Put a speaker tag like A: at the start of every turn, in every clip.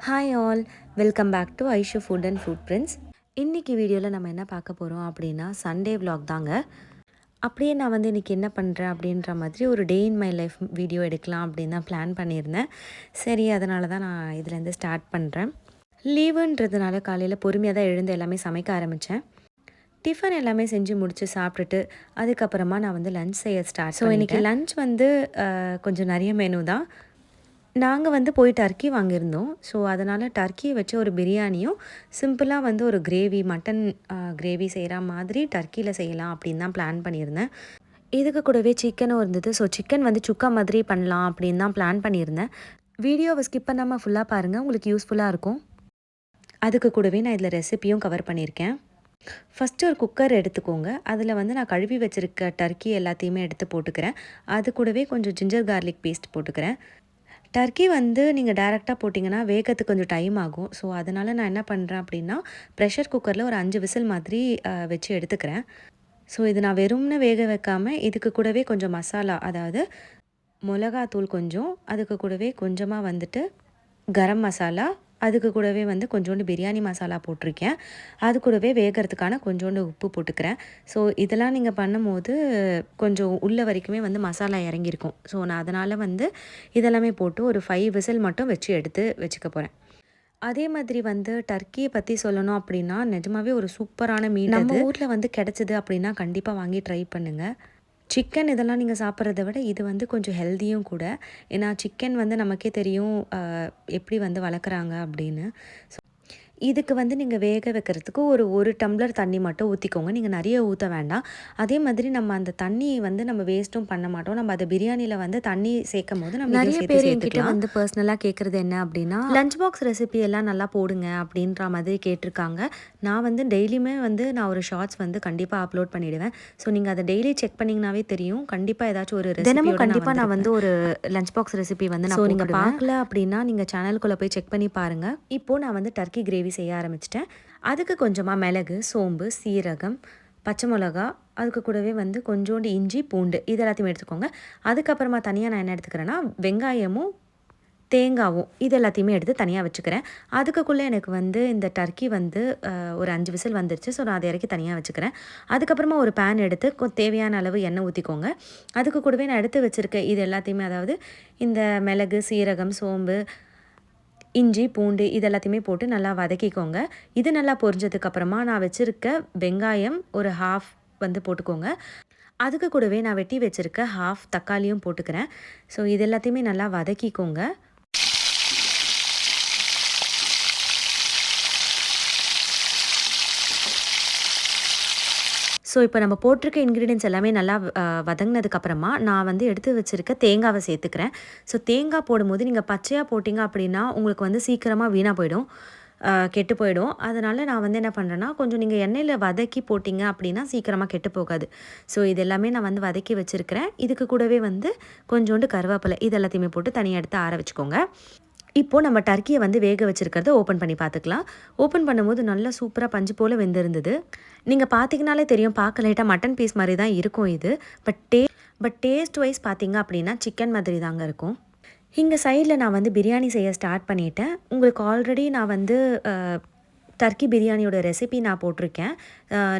A: Hi all, welcome back to Aishu food and footprints. இன்றைக்கி வீடியோவில் நம்ம என்ன பார்க்க போகிறோம் அப்படின்னா சண்டே vlog தாங்க. அப்படியே நான் வந்து இன்றைக்கி என்ன பண்ணுறேன் அப்படின்ற மாதிரி ஒரு டே இன் மை லைஃப் வீடியோ எடுக்கலாம் அப்படின்னு தான் பிளான் பண்ணியிருந்தேன். சரி, அதனால தான் நான் இதுலேருந்து ஸ்டார்ட் பண்ணுறேன். லீவுன்றதுனால காலையில் பொறுமையாக தான் எழுந்து எல்லாமே சமைக்க ஆரம்பித்தேன். டிஃபன் எல்லாமே செஞ்சு முடித்து சாப்பிட்டுட்டு அதுக்கப்புறமா நான் வந்து லஞ்ச் செய்ய ஸ்டார்ட். ஸோ இன்றைக்கி லஞ்ச் வந்து கொஞ்சம் நிறைய மெனு தான். நாங்கள் வந்து போய் டர்க்கி வாங்கியிருந்தோம். ஸோ அதனால் டர்க்கியை வச்சு ஒரு பிரியாணியும் சிம்பிளாக வந்து ஒரு கிரேவி, மட்டன் கிரேவி செய்கிற மாதிரி டர்க்கியில் செய்யலாம் அப்படின்னு தான் பிளான் பண்ணியிருந்தேன். இதுக்கு கூடவே சிக்கனும் இருந்தது. ஸோ சிக்கன் வந்து சுக்கா மாதிரி பண்ணலாம் அப்படின்னு தான் பிளான் பண்ணியிருந்தேன். வீடியோவை ஸ்கிப் பண்ணாமல் ஃபுல்லாக பாருங்கள், உங்களுக்கு யூஸ்ஃபுல்லாக இருக்கும். அதுக்கு கூடவே நான் இதில் ரெசிப்பியும் கவர் பண்ணியிருக்கேன். ஃபஸ்ட்டு ஒரு குக்கர் எடுத்துக்கோங்க. அதில் வந்து நான் கழுவி வச்சுருக்க டர்க்கி எல்லாத்தையுமே எடுத்து போட்டுக்கிறேன். அது கூடவே கொஞ்சம் ஜிஞ்சர் கார்லிக் பேஸ்ட் போட்டுக்கிறேன். டர்க்கி வந்து நீங்கள் டைரெக்டாக போட்டிங்கன்னா வேகத்துக்கு கொஞ்சம் டைம் ஆகும். ஸோ அதனால் நான் என்ன பண்ணுறேன் அப்படின்னா ப்ரெஷர் குக்கரில் ஒரு 5 விசில் மாதிரி வச்சு எடுத்துக்கிறேன். ஸோ இது நான் வெறும்னு வேக வைக்காமல் இதுக்கு கூடவே கொஞ்சம் மசாலா, அதாவது மிளகாத்தூள் கொஞ்சம், அதுக்கு கூடவே கொஞ்சமாக வந்துட்டு கரம் மசாலா, அதுக்கு கூடவே வந்து கொஞ்சோண்டு பிரியாணி மசாலா போட்டிருக்கேன். அது கூடவே வேகிறதுக்கான கொஞ்சோண்டு உப்பு போட்டுக்கிறேன். ஸோ இதெல்லாம் நீங்கள் பண்ணும்போது கொஞ்சம் உள்ள வரைக்குமே வந்து மசாலா இறங்கியிருக்கும். ஸோ நான் அதனால் வந்து இதெல்லாமே போட்டு ஒரு 5 விசில் மட்டும் வச்சு எடுத்து வச்சுக்க போகிறேன். அதே மாதிரி வந்து டர்க்கியை பற்றி சொல்லணும் அப்படின்னா நிஜமாவே ஒரு சூப்பரான மீன். நம்ம ஊரில் வந்து கிடச்சிது அப்படின்னா கண்டிப்பாக வாங்கி ட்ரை பண்ணுங்கள். சிக்கன் இதெல்லாம் நீங்கள் சாப்பிட்றத விட இது வந்து கொஞ்சம் ஹெல்த்தியும் கூட. ஏன்னா சிக்கன் வந்து நமக்கே தெரியும் எப்படி வந்து வளர்க்குறாங்க அப்படின்னு. ஸோ இதுக்கு வந்து நீங்கள் வேக வைக்கிறதுக்கு ஒரு டம்ளர் தண்ணி மட்டும் ஊற்றிக்கோங்க. நீங்கள் நிறைய ஊற்ற வேண்டாம். அதே மாதிரி நம்ம அந்த தண்ணி வந்து நம்ம வேஸ்ட்டும் பண்ண மாட்டோம். நம்ம அதை பிரியாணியில் வந்து தண்ணி சேர்க்கும் போது நம்ம நிறைய பேர் என்கிட்ட வந்து பர்சனலாக கேட்குறது என்ன அப்படின்னா, லஞ்ச் பாக்ஸ் ரெசிபி எல்லாம் நல்லா போடுங்க அப்படின்ற மாதிரி கேட்டிருக்காங்க. நான் வந்து டெய்லியுமே வந்து நான் ஒரு ஷார்ட்ஸ் வந்து கண்டிப்பாக அப்லோட் பண்ணிவிடுவேன். ஸோ நீங்கள் அதை டெய்லி செக் பண்ணிங்கனாவே தெரியும். கண்டிப்பாக ஏதாச்சும் ஒரு தினமும் கண்டிப்பாக நான் வந்து ஒரு லஞ்ச் பாக்ஸ் ரெசிபி வந்து நான் நீங்கள் பார்க்கல அப்படின்னா நீங்கள் சேனலுக்குள்ளே போய் செக் பண்ணி பாருங்கள். இப்போது நான் வந்து டர்க்கி கிரேவி செய்ய ஆரம்பிச்சிட்டேன். அதுக்கு கொஞ்சமாக மிளகு, சோம்பு, சீரகம், பச்சை மிளகா, அதுக்கு கூடவே வந்து கொஞ்சோண்டு இஞ்சி, பூண்டு இது எல்லாத்தையுமே எடுத்துக்கோங்க. அதுக்கப்புறமா தனியாக நான் என்ன எடுத்துக்கிறேன்னா வெங்காயமும் தேங்காவும் இது எல்லாத்தையுமே எடுத்து தனியாக வச்சுக்கிறேன். அதுக்குள்ளே எனக்கு வந்து இந்த டர்க்கி வந்து ஒரு 5 விசில் வந்துருச்சு. ஸோ நான் அதை இறக்கி தனியாக வச்சுக்கிறேன். அதுக்கப்புறமா ஒரு பேன் எடுத்து தேவையான அளவு எண்ணெய் ஊற்றிக்கோங்க. அதுக்கு கூடவே நான் எடுத்து வச்சுருக்கேன் இது எல்லாத்தையுமே, அதாவது இந்த மிளகு, சீரகம், சோம்பு, இஞ்சி, பூண்டு இது எல்லாத்தையுமே போட்டு நல்லா வதக்கிக்கோங்க. இது நல்லா பொரிஞ்சதுக்கப்புறமா நான் வச்சுருக்க வெங்காயம் ஒரு ஹாஃப் வந்து போட்டுக்கோங்க. அதுக்கு கூடவே நான் வெட்டி வச்சுருக்க ஹாஃப் தக்காளியும் போட்டுக்கிறேன். ஸோ இது எல்லாத்தையுமே நல்லா வதக்கிக்கோங்க. ஸோ இப்போ நம்ம போட்டிருக்க இன்க்ரீடியன்ஸ் எல்லாமே நல்லா வதங்கினதுக்கப்புறமா நான் வந்து எடுத்து வச்சுருக்க தேங்காவை சேர்த்துக்கிறேன். ஸோ தேங்காய் போடும்போது நீங்கள் பச்சையாக போட்டிங்க அப்படின்னா உங்களுக்கு வந்து சீக்கிரமாக வீணாக போயிடும், கெட்டு போயிடும். அதனால் நான் வந்து என்ன பண்ணுறேன்னா கொஞ்சம் நீங்கள் எண்ணெயில் வதக்கி போட்டிங்க அப்படின்னா சீக்கிரமாக கெட்டு போகாது. ஸோ இது எல்லாமே நான் வந்து வதக்கி வச்சுருக்கிறேன். இதுக்கு கூடவே வந்து கொஞ்சோண்டு கருவேப்பிலை இது எல்லாத்தையுமே போட்டு தனியாக எடுத்து ஆற வச்சுக்கோங்க. இப்போது நம்ம டர்க்கியை வந்து வேக வச்சுருக்கிறத ஓப்பன் பண்ணி பார்த்துக்கலாம். ஓப்பன் பண்ணும்போது நல்லா சூப்பராக பஞ்சு போல் வெந்திருந்தது. நீங்கள் பார்த்தீங்கனாலே தெரியும், பார்க்க லைட்டாக மட்டன் பீஸ் மாதிரி தான் இருக்கும் இது. பட் டேஸ்ட் வைஸ் பார்த்தீங்க அப்படின்னா சிக்கன் மாதிரி தாங்க இருக்கும். இங்கே சைடில் நான் வந்து பிரியாணி செய்ய ஸ்டார்ட் பண்ணிட்டேன். உங்களுக்கு ஆல்ரெடி நான் வந்து டர்க்கி பிரியாணியோட ரெசிபி நான் போட்டிருக்கேன்.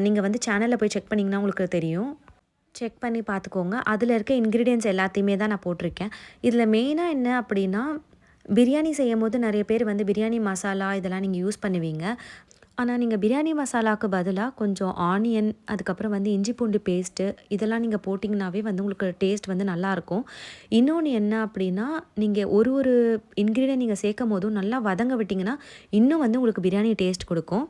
A: நீங்கள் வந்து சேனலில் போய் செக் பண்ணிங்கன்னா உங்களுக்கு தெரியும். செக் பண்ணி பார்த்துக்கோங்க. அதில் இருக்க இன்க்ரீடியன்ஸ் எல்லாத்தையுமே தான் நான் போட்டிருக்கேன். இதில் மெயினாக என்ன அப்படின்னா, பிரியாணி செய்யும் போது நிறைய பேர் வந்து பிரியாணி மசாலா இதெல்லாம் நீங்கள் யூஸ் பண்ணுவீங்க. ஆனால் நீங்கள் பிரியாணி மசாலாவுக்கு பதிலாக கொஞ்சம் ஆனியன், அதுக்கப்புறம் வந்து இஞ்சி பூண்டு பேஸ்ட்டு இதெல்லாம் நீங்கள் போட்டிங்கனாவே வந்து உங்களுக்கு டேஸ்ட் வந்து நல்லாயிருக்கும். இன்னொன்று என்ன அப்படின்னா, நீங்கள் ஒரு இன்க்ரீடியன்ட் நீங்கள் சேர்க்கும் போதும் நல்லா வதங்க விட்டிங்கன்னா இன்னும் வந்து உங்களுக்கு பிரியாணி டேஸ்ட் கொடுக்கும்.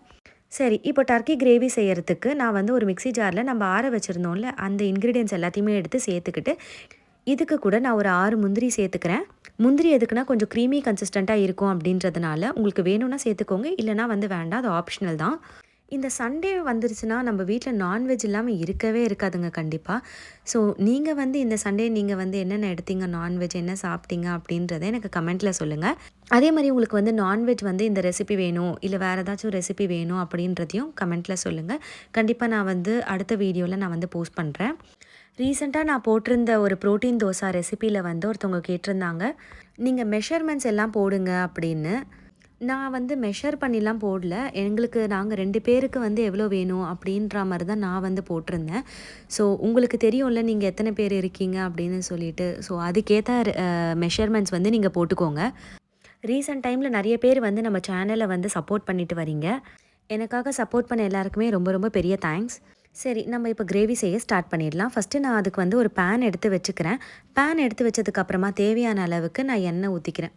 A: சரி, இப்போ டர்க்கி கிரேவி செய்கிறதுக்கு நான் வந்து ஒரு மிக்ஸி ஜாரில் நம்ம ஆற வச்சுருந்தோம்ல அந்த இன்க்ரீடியன்ஸ் எல்லாத்தையுமே எடுத்து சேர்த்துக்கிட்டு இதுக்கு கூட நான் ஒரு 6 முந்திரி சேர்த்துக்கிறேன். முந்திரி எதுக்குன்னா கொஞ்சம் க்ரீமி கன்சிஸ்டண்ட்டாக இருக்கும் அப்படின்றதுனால உங்களுக்கு வேணும்னா சேர்த்துக்கோங்க, இல்லைனா வந்து வேண்டாம், அது ஆப்ஷனல் தான். இந்த சண்டே வந்துருச்சுன்னா நம்ம வீட்டில் நான்வெஜ் இல்லாமல் இருக்கவே இருக்காதுங்க கண்டிப்பாக. ஸோ நீங்கள் வந்து இந்த சண்டே நீங்கள் வந்து என்னென்ன எடுத்தீங்க, நான்வெஜ் என்ன சாப்பிட்டீங்க அப்படின்றத எனக்கு கமெண்ட்டில் சொல்லுங்கள். அதே மாதிரி உங்களுக்கு வந்து நான்வெஜ் வந்து இந்த ரெசிபி வேணும் இல்லை வேறு ஏதாச்சும் ரெசிபி வேணும் அப்படின்றதையும் கமெண்ட்டில் சொல்லுங்கள். கண்டிப்பாக நான் வந்து அடுத்த வீடியோவில் நான் வந்து போஸ்ட் பண்ணுறேன். ரீசெண்டாக நான் போட்டிருந்த ஒரு ப்ரோட்டீன் தோசை ரெசிப்பியில் வந்து ஒருத்தவங்க கேட்டிருந்தாங்க, நீங்கள் மெஷர்மெண்ட்ஸ் எல்லாம் போடுங்க அப்படின்னு. நான் வந்து மெஷர் பண்ணிலாம் போடல. நாங்க 2 பேருக்கு வந்து எவ்வளோ வேணும் அப்படின்ற மாரி தான் நான் வந்து போட்டிருந்தேன். ஸோ உங்களுக்கு தெரியும்ல நீங்க எத்தன பேர் இருக்கீங்க அப்படின்னு சொல்லிட்டு. ஸோ அதுக்கேத்த மெஷர்மெண்ட்ஸ் வந்து நீங்க போட்டுக்கோங்க. ரீசென்ட் டைம்ல நெறைய பேர் வந்து நம்ம சேனல வந்து சப்போர்ட் பண்ணிட்டு வரீங்க. எனக்காக சப்போர்ட் பண்ண எல்லாருக்குமே ரொம்ப ரொம்ப பெரிய தேங்க்ஸ். சரி நம்ம இப்போ கிரேவி செய்ய ஸ்டார்ட் பண்ணிடலாம். ஃபஸ்ட்டு நான் அதுக்கு வந்து ஒரு பேன் எடுத்து வச்சுக்கிறேன். பேன் எடுத்து வச்சதுக்கப்புறமா தேவையான அளவுக்கு நான் எண்ணெய் ஊத்திக்கிறேன்.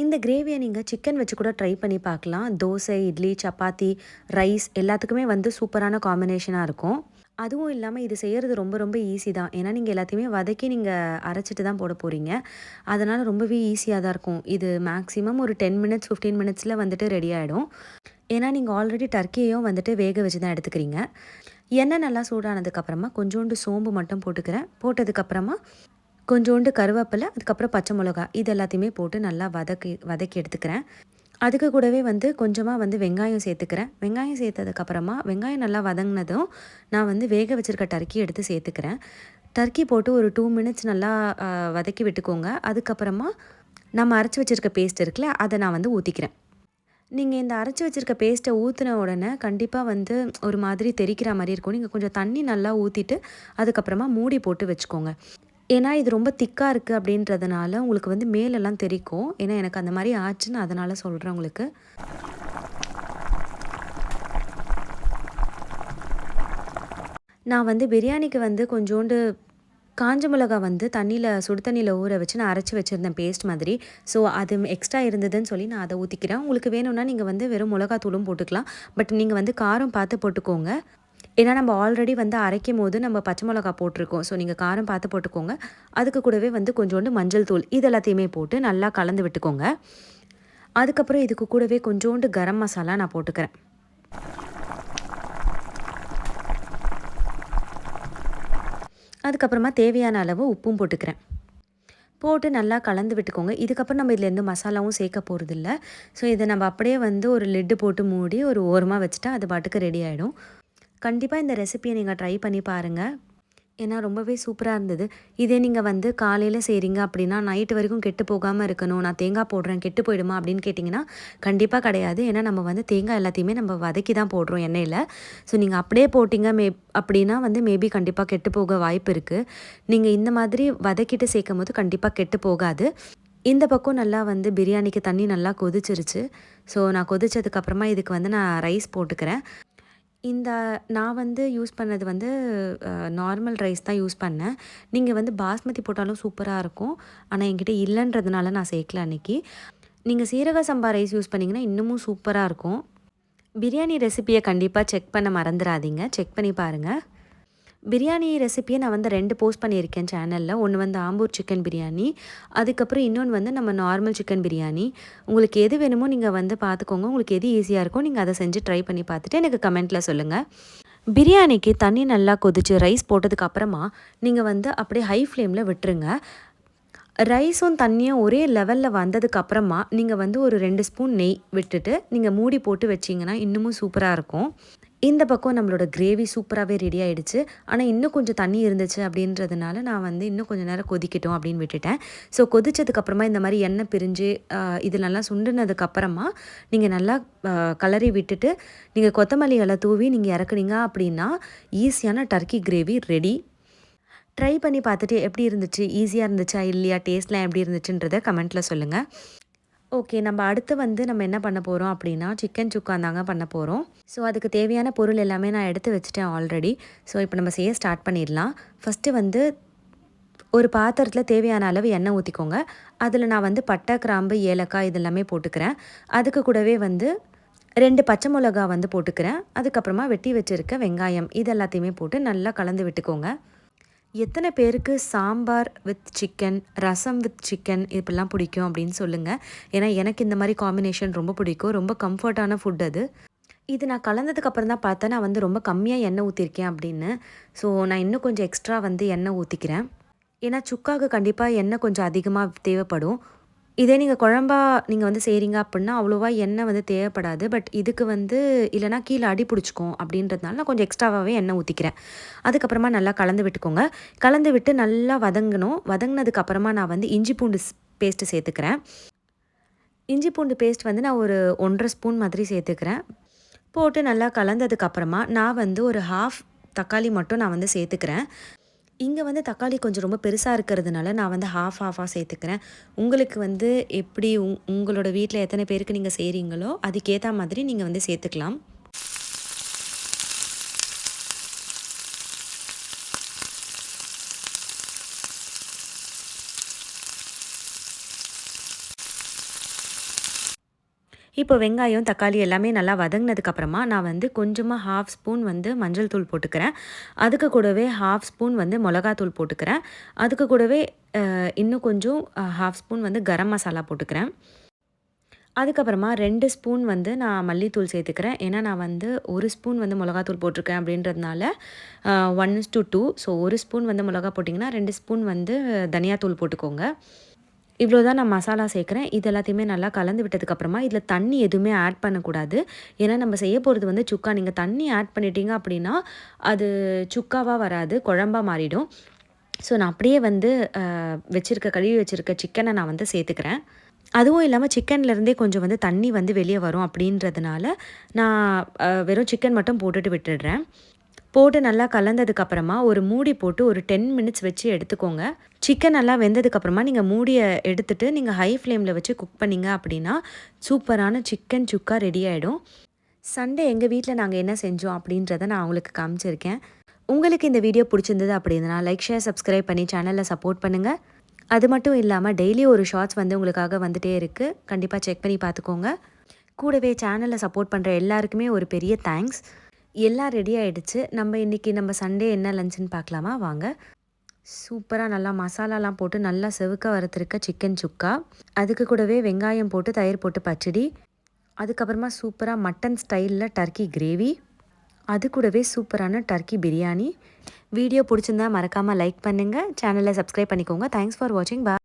A: இந்த கிரேவியை நீங்கள் சிக்கன் வச்சு கூட ட்ரை பண்ணி பார்க்கலாம். தோசை, இட்லி, சப்பாத்தி, ரைஸ் எல்லாத்துக்குமே வந்து சூப்பரான காம்பினேஷனாக இருக்கும். அதுவும் இல்லாமல் இது செய்கிறது ரொம்ப ரொம்ப ஈஸி தான். ஏன்னா நீங்கள் எல்லாத்தையுமே வதக்கி நீங்கள் அரைச்சிட்டு தான் போட போகிறீங்க. அதனால் ரொம்பவே ஈஸியாக தான் இருக்கும். இது மேக்ஸிமம் ஒரு 10 மினிட்ஸ் 15 மினிட்ஸில் வந்துட்டு ரெடி ஆகிடும். ஏன்னா நீங்கள் ஆல்ரெடி டர்க்கியையும் வந்துட்டு வேக வச்சு தான் எடுத்துக்கிறீங்க. எண்ணெய் நல்லா சூடானதுக்கப்புறமா கொஞ்சோண்டு சோம்பு மட்டும் போட்டுக்கிறேன். போட்டதுக்கப்புறமா கொஞ்சோண்டு கருவேப்பிலை, அதுக்கப்புறம் பச்சை மிளகா இது எல்லாத்தையுமே போட்டு நல்லா வதக்கி எடுத்துக்கிறேன். அதுக்கு கூடவே வந்து கொஞ்சமாக வந்து வெங்காயம் சேர்த்துக்கிறேன். வெங்காயம் சேர்த்ததுக்கப்புறமா வெங்காயம் நல்லா வதங்கினதும் நான் வந்து வேக வச்சுருக்க டர்க்கி எடுத்து சேர்த்துக்கிறேன். டர்க்கி போட்டு ஒரு 2 மினிட்ஸ் நல்லா வதக்கி விட்டுக்கோங்க. அதுக்கப்புறமா நம்ம அரைச்சி வச்சுருக்க பேஸ்ட் இருக்குல்ல, அதை நான் வந்து ஊற்றிக்கிறேன். நீங்கள் இந்த அரைச்சி வச்சுருக்க பேஸ்ட்டை ஊற்றின உடனே கண்டிப்பாக வந்து ஒரு மாதிரி தெறிக்கிற மாதிரி இருக்கும். நீங்கள் கொஞ்சம் தண்ணி நல்லா ஊற்றிட்டு அதுக்கப்புறமா மூடி போட்டு வச்சுக்கோங்க. ஏன்னா இது ரொம்ப திக்காக இருக்குது அப்படின்றதுனால உங்களுக்கு வந்து மேலெல்லாம் தெறிக்கும். ஏன்னா எனக்கு அந்த மாதிரி ஆச்சுன்னு அதனால் சொல்கிறேன் உங்களுக்கு. நான் வந்து பிரியாணிக்கு வந்து கொஞ்சோண்டு காஞ்ச மிளகா வந்து சுடு தண்ணியில் ஊற வச்சு நான் அரைச்சி வச்சுருந்தேன் பேஸ்ட் மாதிரி. ஸோ அது எக்ஸ்ட்ரா இருந்ததுன்னு சொல்லி நான் அதை ஊற்றிக்கிறேன். உங்களுக்கு வேணும்னா நீங்கள் வந்து வெறும் மிளகாத்தூளும் போட்டுக்கலாம். பட் நீங்கள் வந்து காரம் பார்த்து போட்டுக்கோங்க. ஏன்னா நம்ம ஆல்ரெடி வந்து அரைக்கும் போது நம்ம பச்சை மிளகா போட்டிருக்கோம். ஸோ நீங்கள் காரம் பார்த்து போட்டுக்கோங்க. அதுக்கு கூடவே வந்து கொஞ்சோண்டு மஞ்சள் தூள் இது எல்லாத்தையுமே போட்டு நல்லா கலந்து விட்டுக்கோங்க. அதுக்கப்புறம் இதுக்கு கூடவே கொஞ்சோண்டு கரம் மசாலா நான் போட்டுக்கிறேன். அதுக்கப்புறமா தேவையான அளவு உப்பும் போட்டுக்கிறேன். போட்டு நல்லா கலந்து விட்டுக்கோங்க. இதுக்கப்புறம் நம்ம இதில் எந்த மசாலாவும் சேர்க்க போகிறதில்ல. ஸோ இதை நம்ம அப்படியே வந்து ஒரு லிட்டு போட்டு மூடி ஒரு ஓரமாக வச்சுட்டா அது பாட்டுக்கு ரெடி ஆகிடும். கண்டிப்பாக இந்த ரெசிபியை நீங்கள் ட்ரை பண்ணி பாருங்கள். ஏன்னா ரொம்பவே சூப்பராக இருந்தது. இதே நீங்கள் வந்து காலையில் செய்கிறீங்க அப்படின்னா நைட்டு வரைக்கும் கெட்டு போகாமல் இருக்கணும், நான் தேங்காய் போடுறேன் கெட்டு போயிடுமா அப்படின்னு கேட்டிங்கன்னா கண்டிப்பாக கிடையாது. ஏன்னா நம்ம வந்து தேங்காய் எல்லாத்தையுமே நம்ம வதக்கி தான் போடுறோம் எண்ணெயில். ஸோ நீங்கள் அப்படியே போட்டிங்க அப்படின்னா வந்து மேபி கண்டிப்பாக கெட்டு போக வாய்ப்பு இருக்குது. நீங்கள் இந்த மாதிரி வதக்கிட்டு சேர்க்கும் போது கண்டிப்பாக கெட்டு போகாது. இந்த பக்கம் நல்லா வந்து பிரியாணிக்கு தண்ணி நல்லா கொதிச்சிருச்சு. ஸோ நான் கொதிச்சதுக்கப்புறமா இதுக்கு வந்து நான் ரைஸ் போட்டுக்கிறேன். நான் வந்து யூஸ் பண்ணது வந்து நார்மல் ரைஸ் தான் யூஸ் பண்ணேன். நீங்கள் வந்து பாஸ்மதி போட்டாலும் சூப்பராக இருக்கும். ஆனால் என்கிட்ட இல்லைன்றதுனால நான் சேர்க்கல அன்றைக்கி. நீங்கள் சீரக சம்பா ரைஸ் யூஸ் பண்ணிங்கன்னா இன்னமும் சூப்பராக இருக்கும். பிரியாணி ரெசிப்பியை கண்டிப்பாக செக் பண்ண மறந்துடாதீங்க. செக் பண்ணி பாருங்கள். பிரியாணி ரெசிப்பியை நான் வந்து 2 போஸ்ட் பண்ணியிருக்கேன் சேனலில். ஒன்று வந்து ஆம்பூர் சிக்கன் பிரியாணி, அதுக்கப்புறம் இன்னொன்று வந்து நம்ம நார்மல் சிக்கன் பிரியாணி. உங்களுக்கு எது வேணுமோ நீங்கள் வந்து பார்த்துக்கோங்க. உங்களுக்கு எது ஈஸியாக இருக்கோ நீங்கள் அதை செஞ்சு ட்ரை பண்ணி பார்த்துட்டு எனக்கு கமெண்ட்டில் சொல்லுங்கள். பிரியாணிக்கு தண்ணி நல்லா கொதிச்சு ரைஸ் போட்டதுக்கு அப்புறமா நீங்கள் வந்து அப்படியே ஹை ஃப்ளேமில் விட்டுருங்க. ரைஸும் தண்ணியும் ஒரே லெவலில் வந்ததுக்கு அப்புறமா நீங்கள் வந்து ஒரு 2 ஸ்பூன் நெய் விட்டுட்டு நீங்கள் மூடி போட்டு வச்சிங்கன்னா இன்னமும் சூப்பராக இருக்கும். இந்த பக்கம் நம்மளோட கிரேவி சூப்பராகவே ரெடி ஆகிடுச்சு. ஆனால் இன்னும் கொஞ்சம் தண்ணி இருந்துச்சு அப்படின்றதுனால நான் வந்து இன்னும் கொஞ்சம் நேரம் கொதிக்கட்டும் அப்படின்னு விட்டுட்டேன். ஸோ கொதிச்சதுக்கப்புறமா இந்த மாதிரி எண்ணெய் பிரிஞ்சு இது நல்லா சுண்டுனதுக்கப்புறமா நீங்கள் நல்லா கலரி விட்டுட்டு நீங்கள் கொத்தமல்லி இலை தூவி நீங்கள் இறக்குனீங்க அப்படின்னா ஈஸியான டர்க்கி கிரேவி ரெடி. ட்ரை பண்ணி பார்த்துட்டு எப்படி இருந்துச்சு, ஈஸியாக இருந்துச்சா இல்லையா, டேஸ்ட்லாம் எப்படி இருந்துச்சுன்றதை கமெண்ட்டில் சொல்லுங்கள். ஓகே, நம்ம அடுத்து வந்து நம்ம என்ன பண்ண போகிறோம் அப்படின்னா சிக்கன் சுக்கா தாங்க பண்ண போகிறோம். ஸோ அதுக்கு தேவையான பொருள் எல்லாமே நான் எடுத்து வச்சுட்டேன் ஆல்ரெடி. ஸோ இப்போ நம்ம செய்ய ஸ்டார்ட் பண்ணிடலாம். ஃபஸ்ட்டு வந்து ஒரு பாத்திரத்தில் தேவையான அளவு எண்ணெய் ஊற்றிக்கோங்க. அதில் நான் வந்து பட்டை, கிராம்பு, ஏலக்காய் இதெல்லாமே போட்டுக்கிறேன். அதுக்கு கூடவே வந்து 2 பச்சை மிளகா வந்து போட்டுக்கிறேன். அதுக்கப்புறமா வெட்டி வச்சுருக்க வெங்காயம் இது எல்லாத்தையுமே போட்டு நல்லா கலந்து விட்டுக்கோங்க. எத்தனை பேருக்கு sambar with chicken, rasam with chicken இப்படிலாம் பிடிக்கும் அப்படின்னு சொல்லுங்கள். ஏன்னா எனக்கு இந்த மாதிரி காம்பினேஷன் ரொம்ப பிடிக்கும். ரொம்ப கம்ஃபர்ட்டான ஃபுட் அது. இது நான் கலந்ததுக்கப்புறம் தான் பார்த்தேன் நான் வந்து ரொம்ப கம்மியாக எண்ணெய் ஊற்றிருக்கேன் அப்படின்னு. ஸோ நான் இன்னும் கொஞ்சம் எக்ஸ்ட்ரா வந்து எண்ணெய் ஊற்றிக்கிறேன். ஏன்னா சுக்காவுக்கு கண்டிப்பாக எண்ணெய் கொஞ்சம் அதிகமாக தேவைப்படும். இதே நீங்கள் குழம்பா நீங்கள் வந்து செய்கிறீங்க அப்படின்னா அவ்வளோவா எண்ணெய் வந்து தேவைப்படாது. பட் இதுக்கு வந்து இல்லைனா கீழே அடி பிடிச்சிக்கும் அப்படின்றதுனால நான் கொஞ்சம் எக்ஸ்ட்ராவாகவே எண்ணெய் ஊற்றிக்கிறேன். அதுக்கப்புறமா நல்லா கலந்து விட்டுக்கோங்க. கலந்து விட்டு நல்லா வதங்கணும். வதங்கினதுக்கப்புறமா நான் வந்து இஞ்சி பூண்டு பேஸ்ட்டு சேர்த்துக்கிறேன். இஞ்சி பூண்டு பேஸ்ட் வந்து நான் ஒரு 1 1/2 ஸ்பூன் மாதிரி சேர்த்துக்கிறேன். போட்டு நல்லா கலந்ததுக்கப்புறமா நான் வந்து ஒரு ஹாஃப் தக்காளி மட்டும் நான் வந்து சேர்த்துக்கிறேன். இங்கே வந்து தக்காளி கொஞ்சம் ரொம்ப பெருசாக இருக்கிறதுனால நான் வந்து ஹாஃபாக சேர்த்துக்கிறேன். உங்களுக்கு வந்து எப்படி உங்களோட வீட்டில் எத்தனை பேருக்கு நீங்கள் செய்கிறீங்களோ அதுக்கேற்ற மாதிரி நீங்கள் வந்து சேர்த்துக்கலாம். இப்போ வெங்காயம், தக்காளி எல்லாமே நல்லா வதங்கினதுக்கப்புறமா நான் வந்து கொஞ்சமாக ஹாஃப் ஸ்பூன் வந்து மஞ்சள் தூள் போட்டுக்கிறேன். அதுக்கு கூடவே ஹாஃப் ஸ்பூன் வந்து மிளகாத்தூள் போட்டுக்கிறேன். அதுக்கு கூடவே இன்னும் கொஞ்சம் ஹாஃப் ஸ்பூன் வந்து கரம் மசாலா போட்டுக்கிறேன். அதுக்கப்புறமா 2 ஸ்பூன் வந்து நான் மல்லித்தூள் சேர்த்துக்கிறேன். ஏன்னா நான் வந்து 1 ஸ்பூன் வந்து மிளகாத்தூள் போட்டிருக்கேன் அப்படின்றதுனால 1:2. ஸோ 1 ஸ்பூன் வந்து மிளகா போட்டிங்கன்னா 2 ஸ்பூன் வந்து தனியாத்தூள் போட்டுக்கோங்க. இவ்வளோ தான் நான் மசாலா சேர்க்குறேன். இது எல்லாத்தையுமே நல்லா கலந்து விட்டதுக்கப்புறமா இதில் தண்ணி எதுவுமே ஆட் பண்ணக்கூடாது. ஏன்னா நம்ம செய்ய போகிறது வந்து சுக்கா. நீங்கள் தண்ணி ஆட் பண்ணிட்டீங்க அப்படின்னா அது சுக்காவாக வராது, குழம்பா மாறிடும். ஸோ நான் அப்படியே வந்து கழுவி வச்சுருக்க சிக்கனை நான் வந்து சேர்த்துக்கிறேன். அதுவும் இல்லாமல் சிக்கன்லேருந்தே கொஞ்சம் வந்து தண்ணி வந்து வெளியே வரும் அப்படின்றதுனால நான் வெறும் சிக்கன் மட்டும் போட்டுட்டு விட்டுடுறேன். போட்டு நல்லா கலந்ததுக்கப்புறமா ஒரு மூடி போட்டு ஒரு 10 மினிட்ஸ் வச்சு எடுத்துக்கோங்க. சிக்கன் நல்லா வெந்ததுக்கப்புறமா நீங்கள் மூடியை எடுத்துகிட்டு நீங்கள் ஹை ஃப்ளேமில் வச்சு குக் பண்ணிங்க அப்படின்னா சூப்பரான சிக்கன் சுக்கா ரெடி ஆகிடும். சண்டே எங்கள் வீட்டில் நாங்கள் என்ன செஞ்சோம் அப்படின்றத நான் உங்களுக்கு காமிச்சிருக்கேன். உங்களுக்கு இந்த வீடியோ பிடிச்சிருந்தது அப்படின்னா லைக், ஷேர், சப்ஸ்கிரைப் பண்ணி சேனலில் சப்போர்ட் பண்ணுங்கள். அது மட்டும் இல்லாமல் டெய்லி ஒரு ஷார்ட்ஸ் வந்து உங்களுக்காக வந்துகிட்டே இருக்குது. கண்டிப்பாக செக் பண்ணி பார்த்துக்கோங்க. கூடவே சேனலில் சப்போர்ட் பண்ணுற எல்லாருக்குமே ஒரு பெரிய தேங்க்ஸ். எல்லாம் ரெடி ஆகிடுச்சு. நம்ம சண்டே என்ன லஞ்சுன்னு பார்க்கலாமா வாங்க. சூப்பராக நல்லா மசாலாலாம் போட்டு நல்லா செவுக்க வறுத்துருக்க சிக்கன் சுக்கா, அதுக்கு கூடவே வெங்காயம் போட்டு தயிர் போட்டு பச்சடி, அதுக்கப்புறமா சூப்பராக மட்டன் ஸ்டைலில் டர்க்கி கிரேவி, அது கூடவே சூப்பரான டர்க்கி பிரியாணி. வீடியோ பிடிச்சிருந்தா மறக்காமல் லைக் பண்ணுங்கள், சேனலை சப்ஸ்கிரைப் பண்ணிக்கோங்க. தேங்க்ஸ் ஃபார் வாட்சிங். பாய்.